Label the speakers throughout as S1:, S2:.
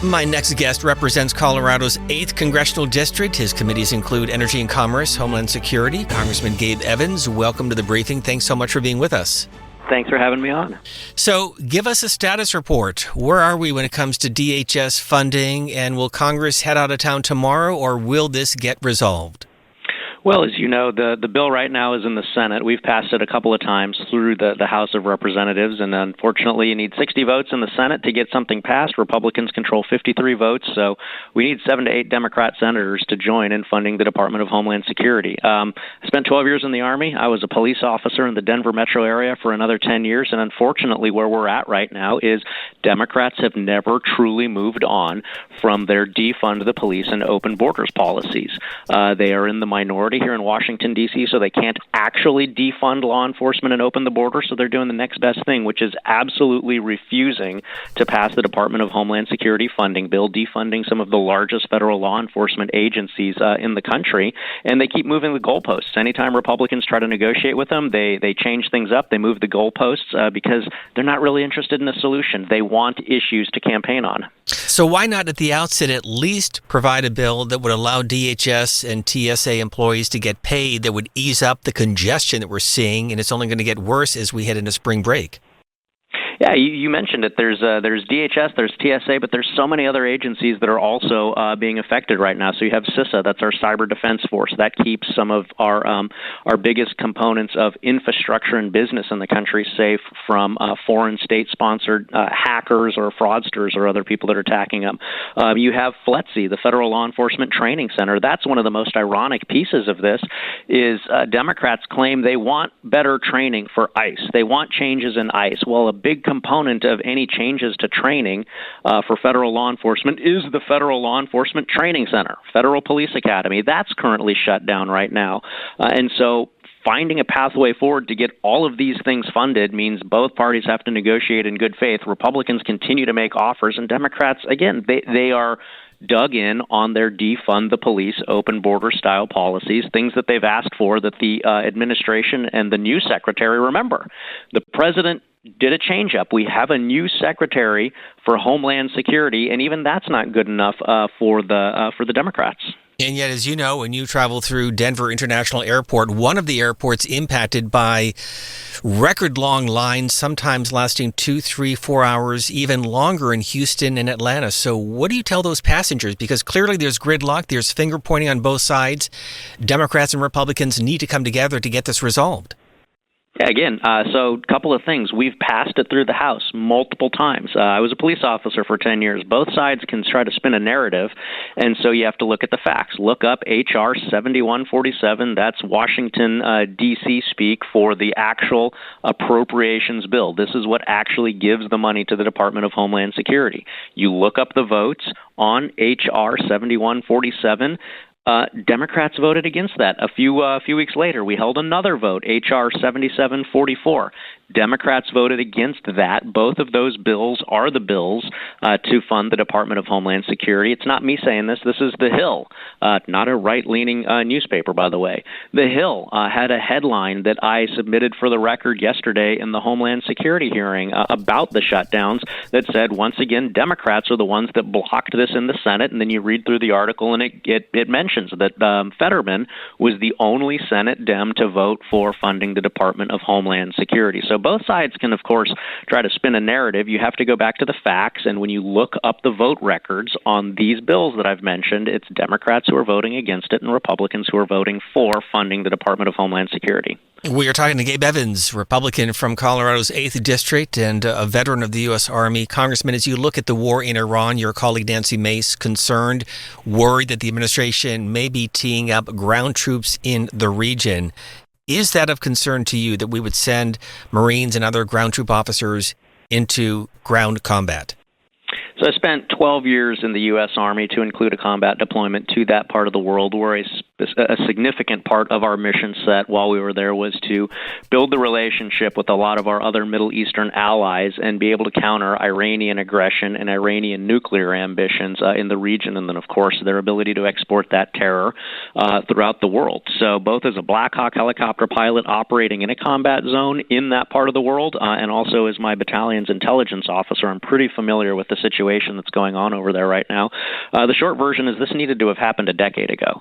S1: My next guest represents Colorado's 8th Congressional District. His committees include Energy and Commerce, Homeland Security. Congressman Gabe Evans, welcome to the briefing. Thanks so much for being with us.
S2: Thanks for having me on.
S1: So give us a status report. Where are we when it comes to DHS funding, and will Congress head out of town tomorrow, or will this get resolved?
S2: Well, as you know, the bill right now is in the Senate. We've passed it a couple of times through the House of Representatives, and unfortunately you need 60 votes in the Senate to get something passed. Republicans control 53 votes, so we need 7 to 8 Democrat senators to join in funding the Department of Homeland Security. I spent 12 years in the Army. I was a police officer in the Denver metro area for another 10 years, and unfortunately where we're at right now is Democrats have never truly moved on from their defund the police and open borders policies. They are in the minority here in Washington, D.C., so they can't actually defund law enforcement and open the border, so they're doing the next best thing, which is absolutely refusing to pass the Department of Homeland Security funding bill, defunding some of the largest federal law enforcement agencies in the country, and they keep moving the goalposts. Anytime Republicans try to negotiate with them, they change things up, they move the goalposts because they're not really interested in a solution. They want issues to campaign on.
S1: So why not at the outset at least provide a bill that would allow DHS and TSA employees to get paid, that would ease up the congestion that we're seeing, and it's only going to get worse as we head into spring break?
S2: Yeah, you mentioned it. There's DHS, there's TSA, but there's so many other agencies that are also being affected right now. So you have CISA, that's our cyber defense force. That keeps some of our biggest components of infrastructure and business in the country safe from foreign state-sponsored hackers or fraudsters or other people that are attacking them. You have FLETC, the Federal Law Enforcement Training Center. That's one of the most ironic pieces of this is Democrats claim they want better training for ICE. They want changes in ICE. Well, a big component of any changes to training for federal law enforcement is the Federal Law Enforcement Training Center, Federal Police Academy. That's currently shut down right now. And so finding a pathway forward to get all of these things funded means both parties have to negotiate in good faith. Republicans continue to make offers, and Democrats, again, they are dug in on their defund the police, open border style policies, things that they've asked for that the administration and the new secretary remember. The president did a change up. We have a new secretary for Homeland Security, and even that's not good enough for the Democrats.
S1: And yet, as you know, when you travel through Denver International Airport, one of the airports impacted by record-long lines, sometimes lasting 2, 3, 4 hours, even longer in Houston and Atlanta. So what do you tell those passengers? Because clearly there's gridlock, there's finger-pointing on both sides. Democrats and Republicans need to come together to get this resolved.
S2: Yeah, again, so a couple of things. We've passed it through the House multiple times. I was a police officer for 10 years. Both sides can try to spin a narrative, and so you have to look at the facts. Look up H.R. 7147. That's Washington, D.C. speak for the actual appropriations bill. This is what actually gives the money to the Department of Homeland Security. You look up the votes on H.R. 7147. Democrats voted against that. A few weeks later, we held another vote, H.R. 7744. Democrats voted against that. Both of those bills are the bills to fund the Department of Homeland Security. It's not me saying this. This is The Hill, not a right-leaning newspaper, by the way. The Hill had a headline that I submitted for the record yesterday in the Homeland Security hearing about the shutdowns that said, once again, Democrats are the ones that blocked this in the Senate. And then you read through the article, and it mentions that Fetterman was the only Senate Dem to vote for funding the Department of Homeland Security. So both sides can, of course, try to spin a narrative. You have to go back to the facts, and when you look up the vote records on these bills that I've mentioned, it's Democrats who are voting against it and Republicans who are voting for funding the Department of Homeland Security.
S1: We are talking to Gabe Evans, Republican from Colorado's 8th District and a veteran of the U.S. Army. Congressman, as you look at the war in Iran, your colleague Nancy Mace concerned, worried that the administration may be teeing up ground troops in the region. Is that of concern to you that we would send Marines and other ground troop officers into ground combat? So
S2: I spent 12 years in the U.S. Army, to include a combat deployment to that part of the world, where I a significant part of our mission set while we were there was to build the relationship with a lot of our other Middle Eastern allies and be able to counter Iranian aggression and Iranian nuclear ambitions in the region, and then, of course, their ability to export that terror throughout the world. So both as a Black Hawk helicopter pilot operating in a combat zone in that part of the world, and also as my battalion's intelligence officer, I'm pretty familiar with the situation that's going on over there right now. The short version is this needed to have happened a decade ago.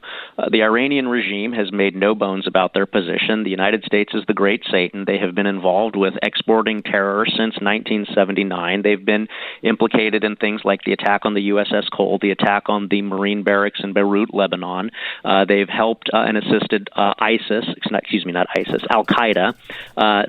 S2: The Iranian regime has made no bones about their position. The United States is the great Satan. They have been involved with exporting terror since 1979. They've been implicated in things like the attack on the USS Cole, the attack on the Marine barracks in Beirut, Lebanon. They've helped and assisted Al-Qaeda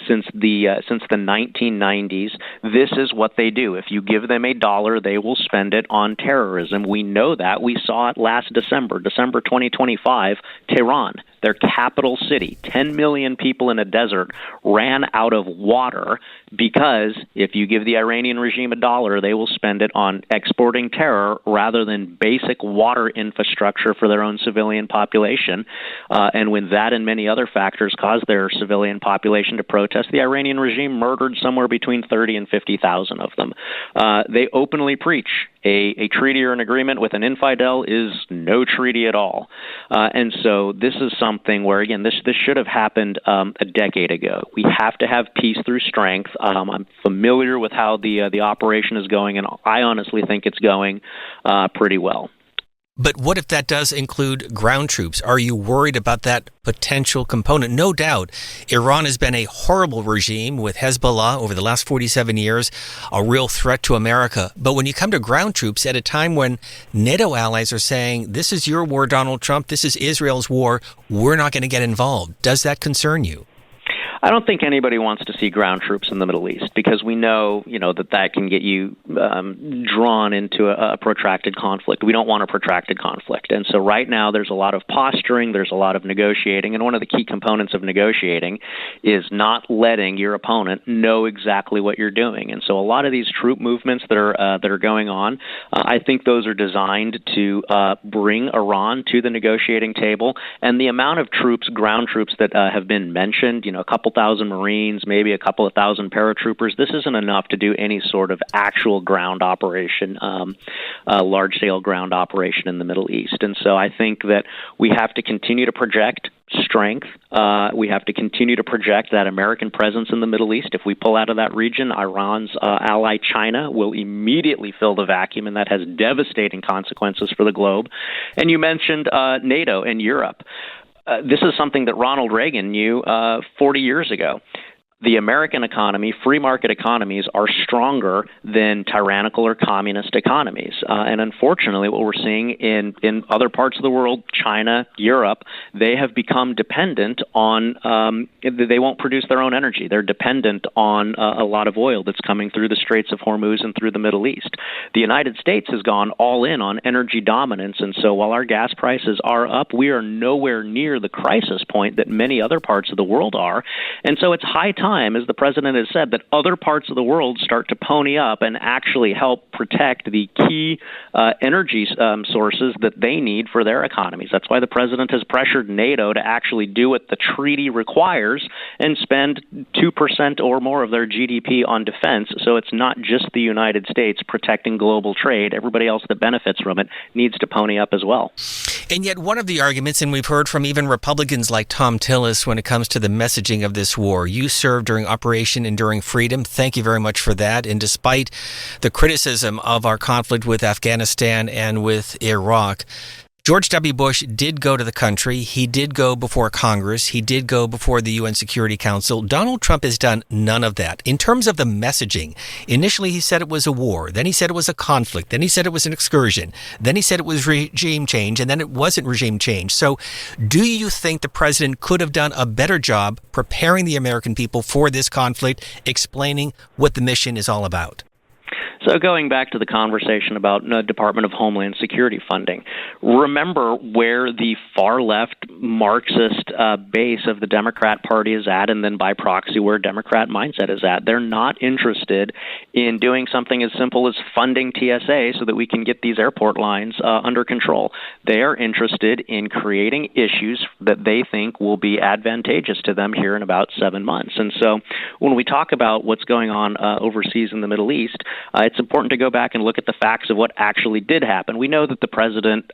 S2: since the 1990s. This is what they do. If you give them $1, they will spend it on terrorism. We know that. We saw it last December 2025, Tehran, their capital city, 10 million people in a desert, ran out of water because if you give the Iranian regime $1, they will spend it on exporting terror rather than basic water infrastructure for their own civilian population. And when that and many other factors caused their civilian population to protest, the Iranian regime murdered somewhere between 30 and 50,000 of them. They openly preach a treaty or an agreement with an infidel is no treaty at all. And so this is something where, again, this should have happened a decade ago. We have to have peace through strength. I'm familiar with how the operation is going, and I honestly think it's going pretty well.
S1: But what if that does include ground troops? Are you worried about that potential component? No doubt, Iran has been a horrible regime with Hezbollah over the last 47 years, a real threat to America. But when you come to ground troops at a time when NATO allies are saying, this is your war, Donald Trump, this is Israel's war, we're not going to get involved. Does that concern you?
S2: I don't think anybody wants to see ground troops in the Middle East because we know, that can get you drawn into a protracted conflict. We don't want a protracted conflict. And so right now there's a lot of posturing, there's a lot of negotiating, and one of the key components of negotiating is not letting your opponent know exactly what you're doing. And so a lot of these troop movements that are going on, I think those are designed to bring Iran to the negotiating table. And the amount of troops, ground troops that have been mentioned, a couple thousand Marines, maybe a couple of thousand paratroopers. This isn't enough to do any sort of actual ground operation, large-scale ground operation in the Middle East. And so I think that we have to continue to project strength. We have to continue to project that American presence in the Middle East. If we pull out of that region, Iran's ally China will immediately fill the vacuum, and that has devastating consequences for the globe. And you mentioned NATO and Europe. This is something that Ronald Reagan knew 40 years ago. The American economy, free market economies, are stronger than tyrannical or communist economies. And unfortunately, what we're seeing in other parts of the world, China, Europe, they have become dependent on, they won't produce their own energy. They're dependent on a lot of oil that's coming through the Straits of Hormuz and through the Middle East. The United States has gone all in on energy dominance. And so while our gas prices are up, we are nowhere near the crisis point that many other parts of the world are. And so it's high time, as the president has said, that other parts of the world start to pony up and actually help protect the key energy sources that they need for their economies. That's why the president has pressured NATO to actually do what the treaty requires and spend 2% or more of their GDP on defense. So it's not just the United States protecting global trade. Everybody else that benefits from it needs to pony up as well.
S1: And yet one of the arguments, and we've heard from even Republicans like Tom Tillis when it comes to the messaging of this war, you served during Operation Enduring Freedom. Thank you very much for that. And despite the criticism of our conflict with Afghanistan and with Iraq, George W. Bush did go to the country. He did go before Congress. He did go before the UN Security Council. Donald Trump has done none of that. In terms of the messaging, initially he said it was a war. Then he said it was a conflict. Then he said it was an excursion. Then he said it was regime change. And then it wasn't regime change. So do you think the president could have done a better job preparing the American people for this conflict, explaining what the mission is all about?
S2: So going back to the conversation about Department of Homeland Security funding, remember where the far-left Marxist base of the Democrat Party is at, and then by proxy where Democrat mindset is at. They're not interested in doing something as simple as funding TSA so that we can get these airport lines under control. They are interested in creating issues that they think will be advantageous to them here in about 7 months. And so when we talk about what's going on overseas in the Middle East, it's important to go back and look at the facts of what actually did happen. We know that the president,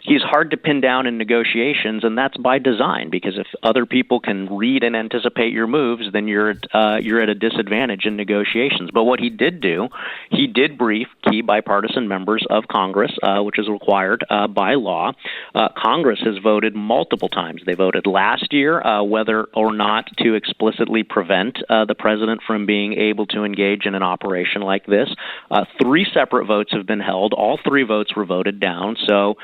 S2: he's hard to pin down in negotiations, and that's by design, because if other people can read and anticipate your moves, then you're at a disadvantage in negotiations. But what he did do, he did brief key bipartisan members of Congress, which is required by law. Congress has voted multiple times. They voted last year whether or not to explicitly prevent the president from being able to engage in an operation like this. 3 separate votes have been held. All 3 votes were voted down. So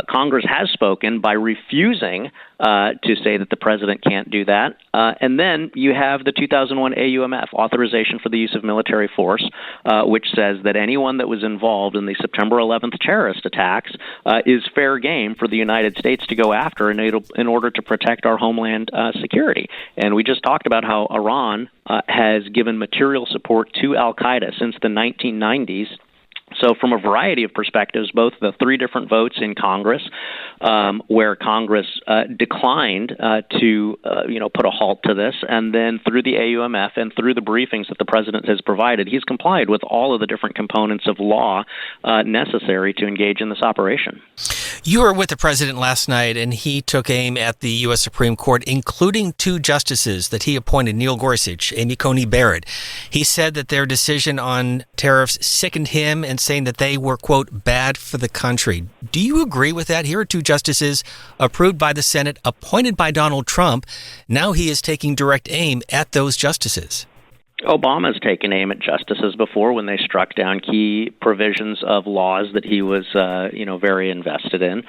S2: Congress has spoken by refusing to say that the president can't do that. And then you have the 2001 AUMF, Authorization for the Use of Military Force, which says that anyone that was involved in the September 11th terrorist attacks is fair game for the United States to go after in order to protect our homeland security. And we just talked about how Iran has given material support to al-Qaeda since the 1990s. So from a variety of perspectives, both the 3 different votes in Congress, where Congress declined to put a halt to this, and then through the AUMF and through the briefings that the president has provided, he's complied with all of the different components of law necessary to engage in this operation.
S1: You were with the president last night, and he took aim at the U.S. Supreme Court, including 2 justices that he appointed, Neil Gorsuch, Amy Coney Barrett. He said that their decision on tariffs sickened him and saying that they were, quote, bad for the country. Do you agree with that? Here are 2 justices approved by the Senate, appointed by Donald Trump. Now he is taking direct aim at those justices.
S2: Obama's taken aim at justices before when they struck down key provisions of laws that he was, very invested in.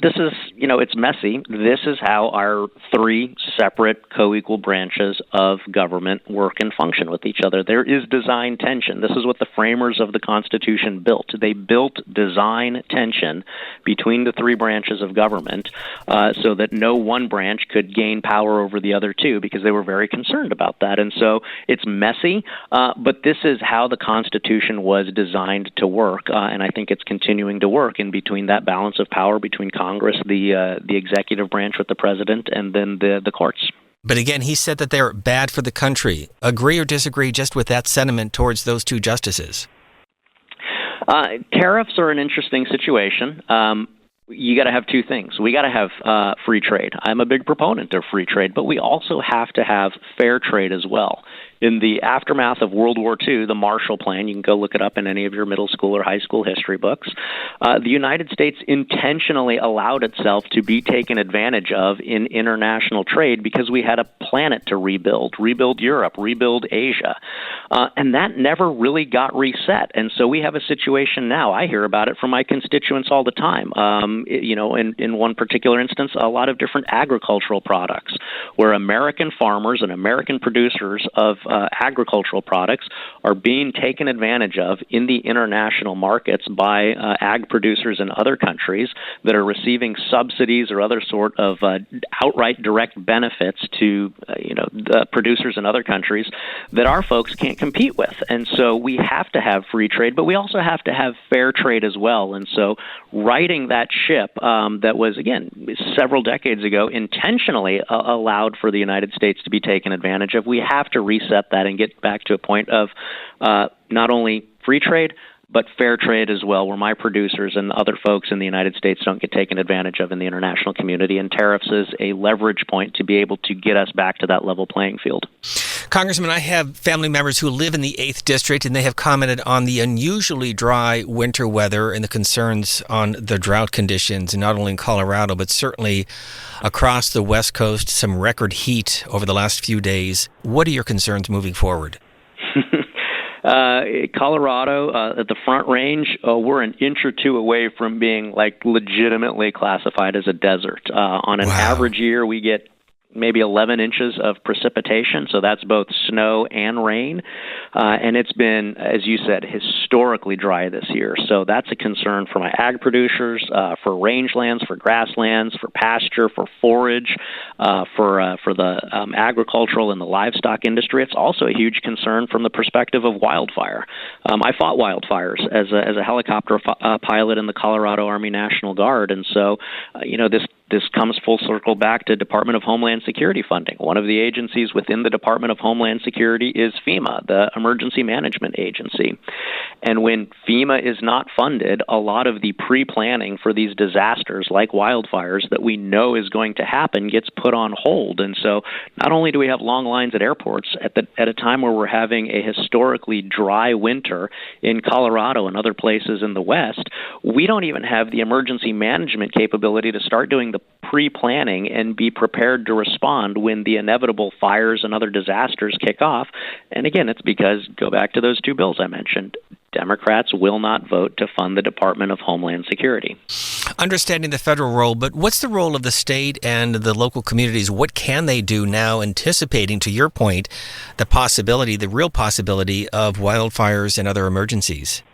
S2: This is, it's messy. This is how our 3 separate co-equal branches of government work and function with each other. There is design tension. This is what the framers of the Constitution built. They built design tension between the 3 branches of government so that no one branch could gain power over the other 2, because they were very concerned about that. And so it's messy, but this is how the Constitution was designed to work, and I think it's continuing to work in between that balance of power between Congress, the executive branch with the president, and then the courts.
S1: But again, he said that they're bad for the country. Agree or disagree just with that sentiment towards those 2 justices?
S2: Tariffs are an interesting situation. You got to have 2 things. We got to have free trade. I'm a big proponent of free trade, but we also have to have fair trade as well. In the aftermath of World War II, the Marshall Plan, you can go look it up in any of your middle school or high school history books, the United States intentionally allowed itself to be taken advantage of in international trade because we had a planet to rebuild Europe, rebuild Asia. And that never really got reset. And so we have a situation now. I hear about it from my constituents all the time. In one particular instance, a lot of different agricultural products where American farmers and American producers of agricultural products are being taken advantage of in the international markets by ag producers in other countries that are receiving subsidies or other sort of outright direct benefits to the producers in other countries that our folks can't compete with. And so we have to have free trade, but we also have to have fair trade as well. And so righting that ship that was, again, several decades ago intentionally allowed for the United States to be taken advantage of, we have to reset that and get back to a point of not only free trade, but fair trade as well, where my producers and other folks in the United States don't get taken advantage of in the international community. And tariffs is a leverage point to be able to get us back to that level playing field.
S1: Congressman, I have family members who live in the 8th District, and they have commented on the unusually dry winter weather and the concerns on the drought conditions, not only in Colorado, but certainly across the West Coast, some record heat over the last few days. What are your concerns moving forward?
S2: Colorado, at the Front Range, we're an inch or 2 away from being legitimately classified as a desert. On an average year, we get maybe 11 inches of precipitation, so that's both snow and rain. And it's been, as you said, historically dry this year. So that's a concern for my ag producers, for rangelands, for grasslands, for pasture, for forage, for the agricultural and the livestock industry. It's also a huge concern from the perspective of wildfire. I fought wildfires as a helicopter pilot in the Colorado Army National Guard, and so this comes full circle back to Department of Homeland Security funding. One of the agencies within the Department of Homeland Security is FEMA, the Emergency Management Agency. And when FEMA is not funded, a lot of the pre-planning for these disasters like wildfires that we know is going to happen gets put on hold. And so not only do we have long lines at airports at a time where we're having a historically dry winter in Colorado and other places in the West, we don't even have the emergency management capability to start doing the pre-planning and be prepared to respond when the inevitable fires and other disasters kick off. And again, it's because, go back to those two bills I mentioned, Democrats will not vote to fund the Department of Homeland Security.
S1: Understanding the federal role, but what's the role of the state and the local communities? What can they do now, anticipating, to your point, the real possibility of wildfires and other emergencies?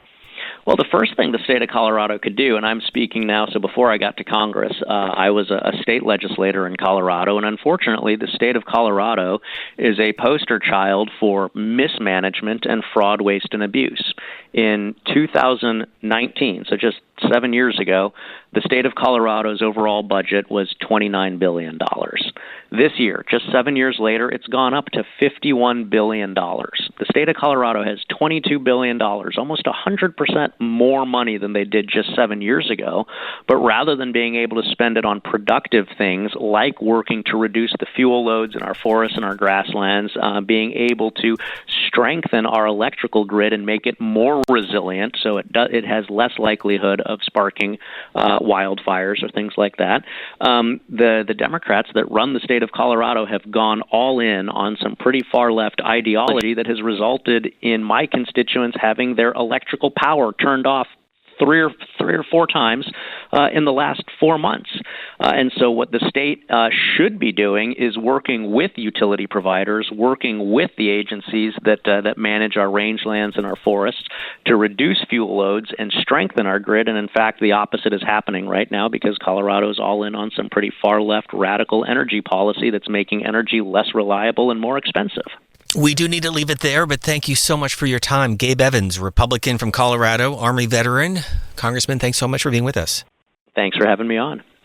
S2: Well, the first thing the state of Colorado could do, and I'm speaking now, so before I got to Congress, I was a state legislator in Colorado, and unfortunately, the state of Colorado is a poster child for mismanagement and fraud, waste, and abuse. In 2019, so just 7 years ago, the state of Colorado's overall budget was $29 billion. This year, just 7 years later, it's gone up to $51 billion. The state of Colorado has $22 billion, almost 100% more money than they did just 7 years ago. But rather than being able to spend it on productive things like working to reduce the fuel loads in our forests and our grasslands, being able to strengthen our electrical grid and make it more resilient so it has less likelihood of sparking wildfires or things like that. The Democrats that run the state of Colorado have gone all in on some pretty far left ideology that has resulted in my constituents having their electrical power turned off three or four times in the last 4 months. And so what the state should be doing is working with utility providers, working with the agencies that manage our rangelands and our forests to reduce fuel loads and strengthen our grid. And in fact, the opposite is happening right now because Colorado is all in on some pretty far left radical energy policy that's making energy less reliable and more expensive.
S1: We do need to leave it there, but thank you so much for your time. Gabe Evans, Republican from Colorado, Army veteran. Congressman, thanks so much for being with us.
S2: Thanks for having me on.